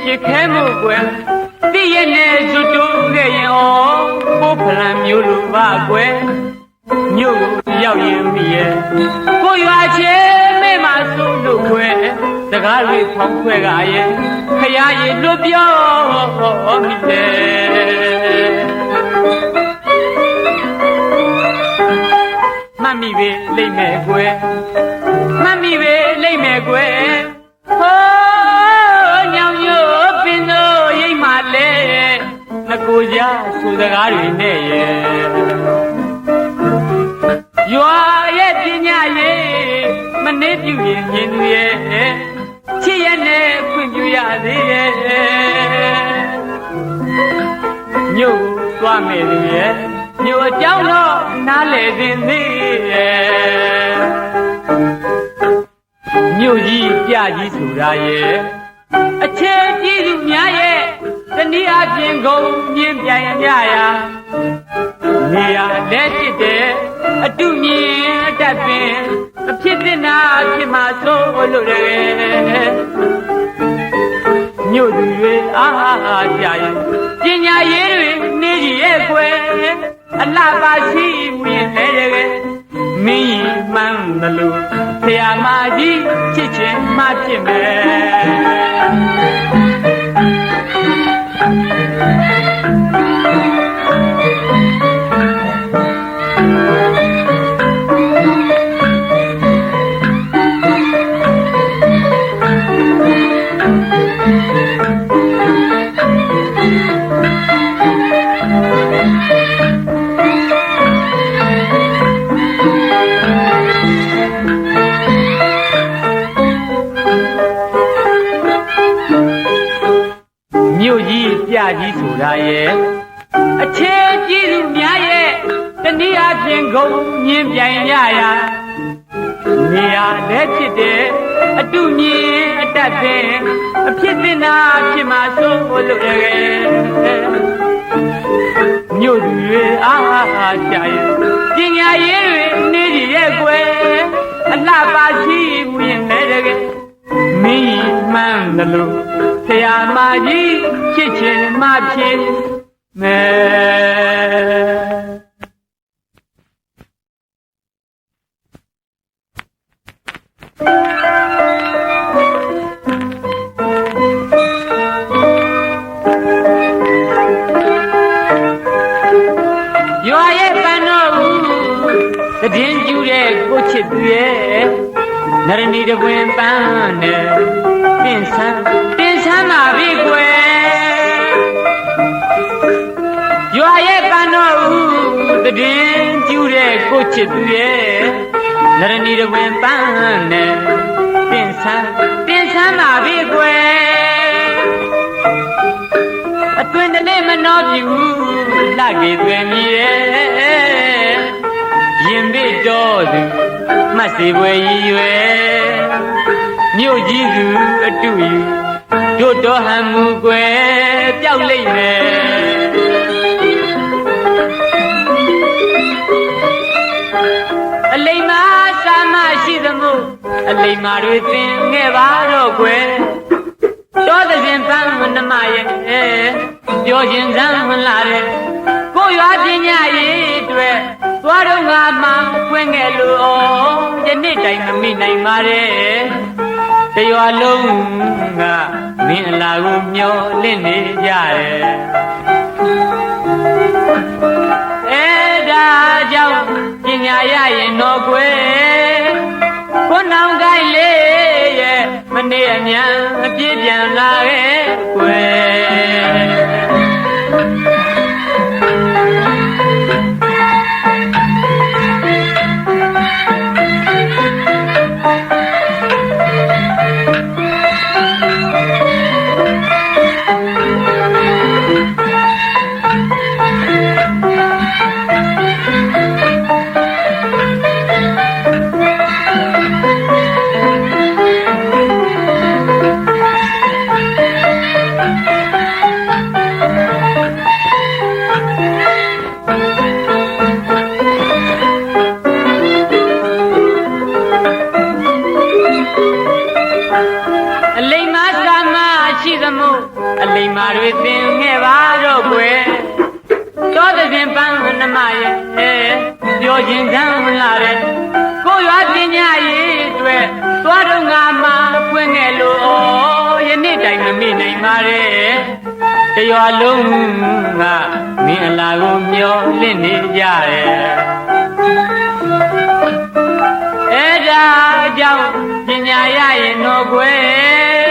ဖြစ်ခဲမှုကွယ်တည့်ရနဲ့ဇွတ်တိုးခဲ့ရင်ဩပိုးဖလံမျိုးလိုပါကွယ်မြို့ရောက်ရင်မြည်ကိုရွာချဲမဲမဆုံးလို့ကွယ်စကားတွေဖောင်းခွဲကရဲ့ခရရည်လွတ်ပြောမိတယ်မှတ်မိပဲလိမ့်မယ်ကွယ်မှတ်မိပဲလိမ့်မယ်ကွယ်ဟိုးညောင်ရိုးပင်တို့ရိတ်မှလဲငကိုကြဆိုစကားတွေနဲ့ရဲ့ရွာရဲ့ပညာရေးမနှေးပြူရင်မြင်သူရဲ့ချစ်ရနဲ့ခွင့်ပြုရသေးရဲ့မြို့သွားမယ်သူရဲ့မြို့အကြောင်းတော့နားလေခြင်းသေးရဲ့မြို့ကြီးပြကြီးဆိုတာရဲ့အခြေကြီးသူများရဲ့တနည်းအားဖြင့်ဂုံမြင်ပြိုင်ကြရာနေရာလက်ဖြစ်တဲ့အတုမြင်အတတ်ပင်အဖြစ်တင်နာဖြစ်မှာစိုးလို့တယ်မြို့သူတွေအားကြရင်ပညာရေးတွေနေကြီးရဲ့ကွယ်အလှပါရှိဝင်လေမင်းမှန်တယ်လို့ဆရာမကြီးချစ်ချင်းမှဖြစ်မြို့ကြီးပြကြီးဆိုတာရဲ့အခြေကြီးသူများရဲ့တနည်းအားဖြင့်ဂုံမြင်ပြိုင်ရရာနေရာလက်ဖြစ်တဲ့အတုမြင်အတတ်ပင်အဖြစ်တင်နာဖြစ်မှာစိုးလို့ရတယ်မြို့သူတွေအားကြရင်ပညာရေးတွေနေကြီးရဲ့ကွယ်အလှပါရှိဝင်လေတကယ်မင်းမှန်တယ်လို့ဆရာမကြီးချစ်ချင်းမှဖြစ်မယ်ရွာရဲ့ပန်းတော်ဦးတည်င်းကျူတဲ့ကိုချစ်သူရဲ့နရဏီတပွင်ပန်းနဲ့တင်ဆန်းပါပြီကွယ်ရွာရဲ့ပန်းတော်ဦးတည်င်းကျူတဲ့ကိုချစ်သူရဲ့နရဏီတပွင်ပန်းနဲ့တင်ဆန်းပါပြီကွယ်အတွင်တနေ့မနှောပြူလှကေသွင်မြည်ရဲ့ရင်ပိတော်သူမတ်စီပွဲကြီးရွယ်မြို့ကြီးသူအတူယူတို့တော်ဟန်မူကွယ်ပျောက်လိမ့်မယ်အလိမ္မာစာမရှိသမှုအလိမ္မာတွေသင်ခဲ့ပါတော့ကွယ်တော်တဲ့ပန်းနမရဲ့ပြောခြင်းစမ်းမလာတဲ့ကိုရွာပညာရေးအတွက်သွားတော့ငါမှဖွင့်ခဲ့လို့ယနေ့တိုင်မမိနိုင်ပါတဲ့တရွာလုံးကမင်းအလားကိုမျောလင့်နေကြရဲ့အဲ့ဒါကြောင့်ပညာရရင်တော့ကွယ်ခွန်းအောင်ကိုင်းလေးရဲ့မနေ့အမြန်အပြည့်ပြန်လာခဲ့ကွယ်အလိမ္မာစာမရှိသမှု မို့အလိမ္မာတွေသင်ခဲ့ပါတော့ကွယ်တောသဖြင့်ပန်းနှမရဲ့ပြောခြင်းကံလာတဲ့ကိုရွာပညာရေးအတွက်သွားတော့ငါမှဖွင့်ခဲ့လို့ယနေ့တိုင်မမိနိုင်ပါရဲ့တရွာလုံးကမင်းအလားကိုမျောလင့်နေကြရဲ့အဲ့ဒါကြောင့်ပညာရရင်တော့ကွယ်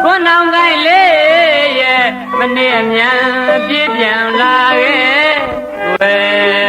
ခွန်းအောင်ကိုင်းလေးရဲ့မနေ့အမြန်ပြေးပြန်လာခဲ့ကွယ်